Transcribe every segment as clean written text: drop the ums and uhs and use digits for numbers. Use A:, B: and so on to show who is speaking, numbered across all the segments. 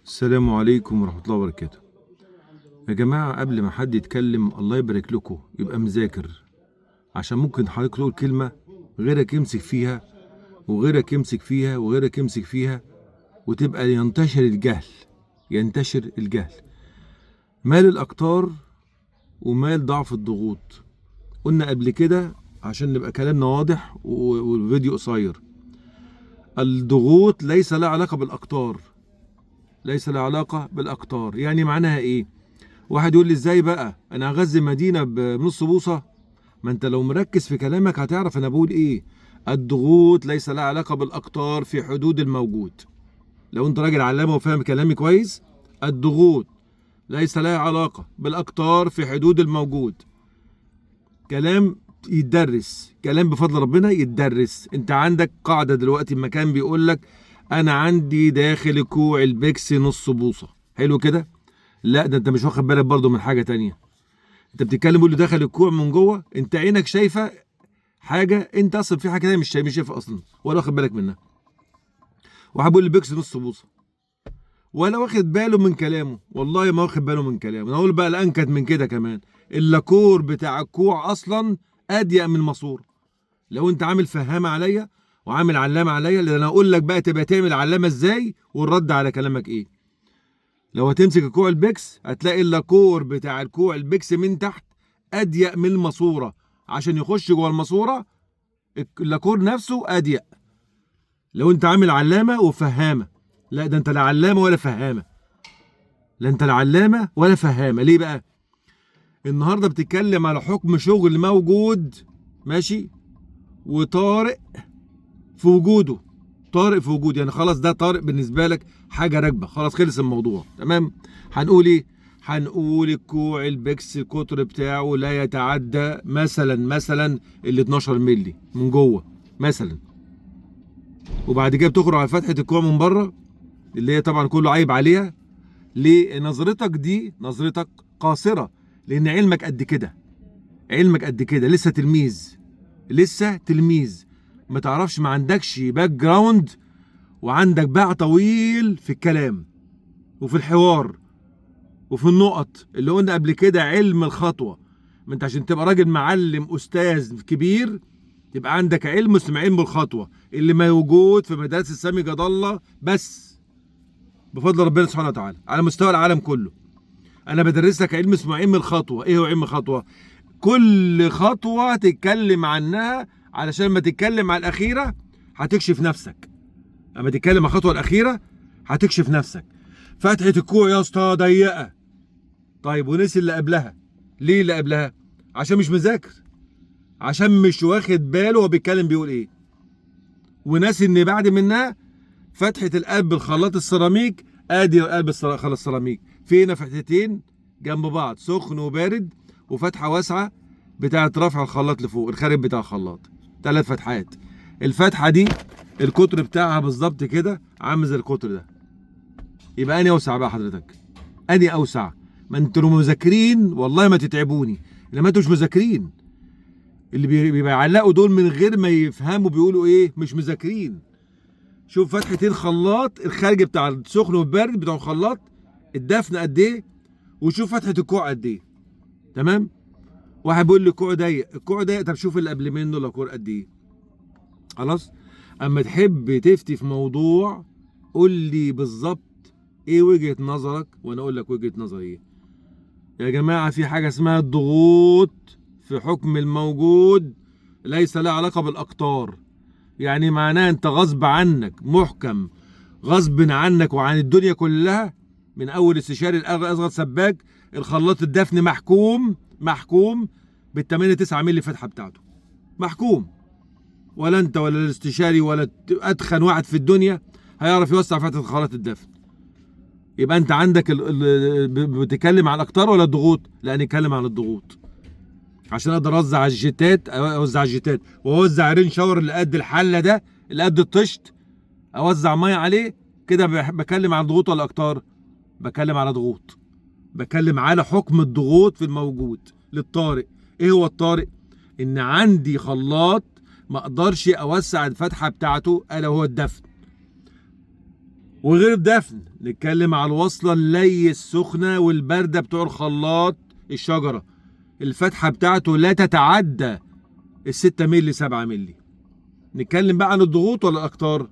A: السلام عليكم ورحمة الله وبركاته. يا جماعة، قبل ما حد يتكلم الله يبارك لكم يبقى مذاكر، عشان ممكن حضرتك تقول كلمة غيرك يمسك فيها وغيرك يمسك فيها وغيرك يمسك فيها، وتبقى ينتشر الجهل. مال الأقطار ومال ضعف الضغوط. قلنا قبل كده عشان نبقى كلامنا واضح والفيديو قصير. الضغوط ليس لها علاقة بالأقطار. يعني معناها ايه؟ واحد يقول لي ازاي بقى انا هغذي مدينة بنص بوصة؟ ما انت لو مركز في كلامك هتعرف انا بقول ايه. الضغوط ليس لها علاقة بالاقطار في حدود الموجود. لو انت راجل علامة وفاهم كلامي كويس، الضغوط ليس لها علاقة بالاقطار في حدود الموجود. كلام يتدرس، كلام بفضل ربنا يتدرس. انت عندك قاعدة دلوقتي، مكان بيقول لك انا عندي داخل كوع البيكس نص بوصة. حلو كده؟ لا، ده انت مش واخد بالك برضو من حاجة تانية. انت بتتكلم بيقول له داخل الكوع من جوه، انت عينك شايفة حاجة، انت اصلا في حاجة تانية مش شايفها اصلا ولا واخد بالك منها. واحد بيقول لي بيكس نص بوصة ولا واخد باله من كلامه، والله ما واخد باله من كلامه. انا اقول بقى الانكد من كده كمان، اللاكور بتاع الكوع اصلا اضيق من الماسورة. لو انت عامل فهامة عليا وعامل علامة عليا، لان انا اقول لك بقى تبقى تعمل علامة ازاي والرد على كلامك ايه. لو هتمسك الكوع البيكس هتلاقي اللاكور بتاع الكوع البيكس من تحت اضيق من الماسورة. عشان يخش جوه الماسورة اللاكور نفسه اضيق. لو انت عامل علامة وفهامة، لا ده انت لا علامة ولا فهامة. ليه بقى؟ النهاردة بتتكلم على حكم شغل موجود، ماشي، وطارئ في وجوده. يعني خلاص ده طارئ بالنسبه لك، حاجه راكبه، خلاص خلص الموضوع، تمام. هنقول ايه؟ هنقول الكوع البيكس القطر بتاعه لا يتعدى مثلا ال 12 مللي من جوه مثلا. وبعد كده بتخرج على فتحه الكوع من بره، اللي هي طبعا كله عيب عليها. ليه؟ نظرتك قاصره، لان علمك قد كده، لسه تلميذ، ما تعرفش، ما عندكش باك جراوند، وعندك باع طويل في الكلام وفي الحوار وفي النقط اللي قلنا قبل كده. علم الخطوة. ما انت عشان تبقى راجل معلم استاذ كبير تبقى عندك علم اسمه علم الخطوة، اللي موجود في مدارس السامي جد الله بس بفضل ربنا سبحانه وتعالى على مستوى العالم كله. انا بدرس لك علم اسمه علم الخطوة. ايه هو علم الخطوة؟ كل خطوة تتكلم عنها، علشان ما تتكلم عن الأخيرة هتكشف نفسك. اما تتكلم عن الخطوة الأخيرة هتكشف نفسك. فتحة الكوع يا اسطى ضيقة. طيب ونسي اللي قبلها. ليه اللي قبلها؟ عشان مش مذاكر، عشان مش واخد باله هو بيتكلم بيقول ايه. وناسي ان بعد منها فتحة القلب الخلاط السيراميك. ادي قلب خلاط السيراميك فينا فتحتين جنب بعض، سخن وبارد، وفتحة واسعة بتاعة رفع الخلاط لفوق، الخارج بتاع الخلاط، 3 فتحات. الفتحة دي القطر بتاعها بالظبط كده عامل زي القطر ده. يبقى اني اوسع بقى حضرتك، اني اوسع. ما انتوا لو مذاكرين والله ما تتعبوني، لما انتوا مش مذاكرين. اللي بيبقى يعلقوا دول من غير ما يفهموا بيقولوا ايه، مش مذاكرين. شوف فتحتين خلاط، الخارج بتاع السخن والبارد بتاع الخلاط، الدفن قد ايه، وشوف فتحة الكوع قد ايه. تمام. واحد بيقول لي الكوع ضيق، طب شوف اللي قبل منه الكوع قد ايه. خلاص. اما تحب تفتي في موضوع قول لي بالظبط ايه وجهة نظرك وانا اقول لك وجهة نظري ايه. يا جماعة، في حاجة اسمها الضغوط في حكم الموجود ليس لها علاقة بالاقطار. يعني معناه انت غصب عنك محكم، غصب عنك وعن الدنيا كلها، من اول استشاري الاصغر سباك، الخلاط الدفن محكوم بال 8-9 مللي فتحة بتاعته، محكوم. ولا انت ولا الاستشاري ولا اتخن واحد في الدنيا هيعرف يوسع فتحة خلاط الدفن. يبقى انت عندك بتتكلم على الاقطار ولا الضغوط؟ لا، نتكلم على الضغوط. عشان اقدر اوزع الجيتات واوزع رين شاور اللي قد الحله ده، اللي قد الطشت، اوزع ميه عليه كده. بكلم على الضغوط ولا الاقطار؟ بكلم على ضغوط. بكلم على حكم الضغوط في الموجود للطارئ. ايه هو الطارئ؟ ان عندي خلاط ما اقدرش اوسع الفتحه بتاعته، الا هو الدفن. وغير الدفن نتكلم على الوصله اللي السخنه والبارده بتوع الخلاط الشجره، الفتحه بتاعته لا تتعدى ال6 مللي 7 مللي. نتكلم بقى عن الضغوط ولا الاقطار؟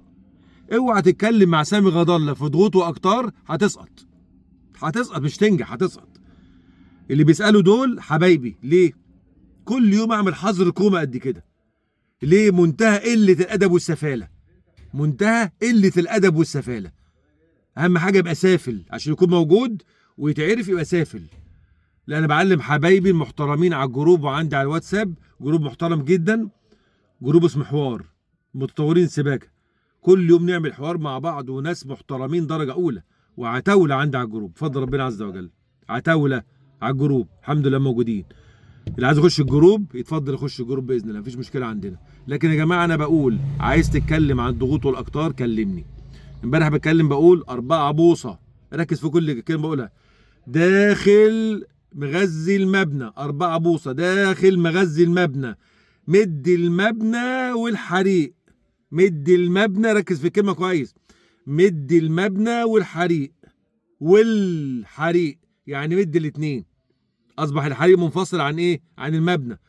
A: اوعى تتكلم مع سامي غض الله في ضغوط واقطار، هتسقط مش تنجح، هتسقط. اللي بيسالوا دول حبايبي. ليه؟ كل يوم اعمل حظر كومه قد كده. ليه؟ منتهى قله الادب والسفاله، منتهى قله الادب والسفاله. اهم حاجه يبقى سافل عشان يكون موجود ويتعرف، يبقى سافل. لا، انا بعلم حبايبي المحترمين على الجروب وعندي على الواتساب جروب محترم جدا، جروب اسمه حوار متطورين سباكه. كل يوم نعمل حوار مع بعض وناس محترمين درجه اولى، وعتاوله عندي على الجروب بفضل ربنا عز وجل. عتاوله على الجروب الحمد لله موجودين. اللي عايز يخش الجروب يتفضل يخش الجروب باذن الله، مفيش مشكله عندنا. لكن يا جماعه انا بقول عايز تتكلم عن الضغوط والاقطار كلمني. امبارح بتكلم بقول 4 بوصه، ركز في كل كلمه بقولها. داخل مغذي المبنى 4 بوصه، داخل مغذي المبنى، مدي المبنى والحريق. مدي المبنى، ركز في الكلمه كويس، مدي المبنى والحريق يعني مدي الاثنين. اصبح الحريق منفصل عن ايه؟ عن المبنى.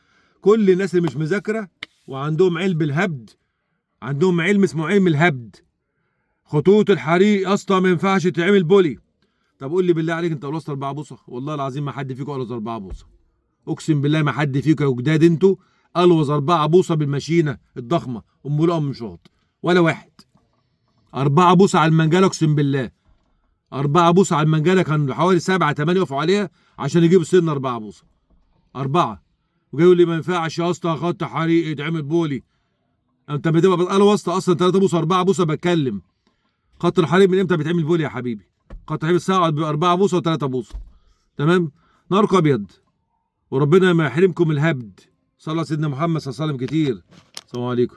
A: كل الناس اللي مش مذاكره وعندهم علم الهبد، عندهم علم اسمه علم الهبد. خطوط الحريق يا اسطى ما ينفعش تتعمل بولي. طب قول لي بالله عليك، انت قلصت 4 بوصه؟ والله العظيم ما حد فيكم قلص 4 بوصه. اقسم بالله ما حد فيكم يا جداد انتوا قلوظ 4 بوصه بالماشينه الضخمه ام لقم مشاط، ولا واحد. 4 بوصه على المنجله، اقسم بالله 4 بوصه على المنجله كانوا حوالي 7 8 يقفوا عليها عشان يجيبوا سن 4 بوصه. 4 وجاي يقول لي ما ينفعش يا اسطى خط حريق يتعمل بولي. انت بتبقى بتقال واسطه اصلا 3 بوصه 4 بوصه. بتكلم خط الحريق من امتى بيتعمل بولي يا حبيبي؟ خط الحريق الساعه ب 4 بوصه و3 بوصه. تمام؟ ناركم ابيض. وربنا ما يحرمكم الهبد. صلى على سيدنا محمد صلى الله عليه وسلم كتير. السلام عليكم.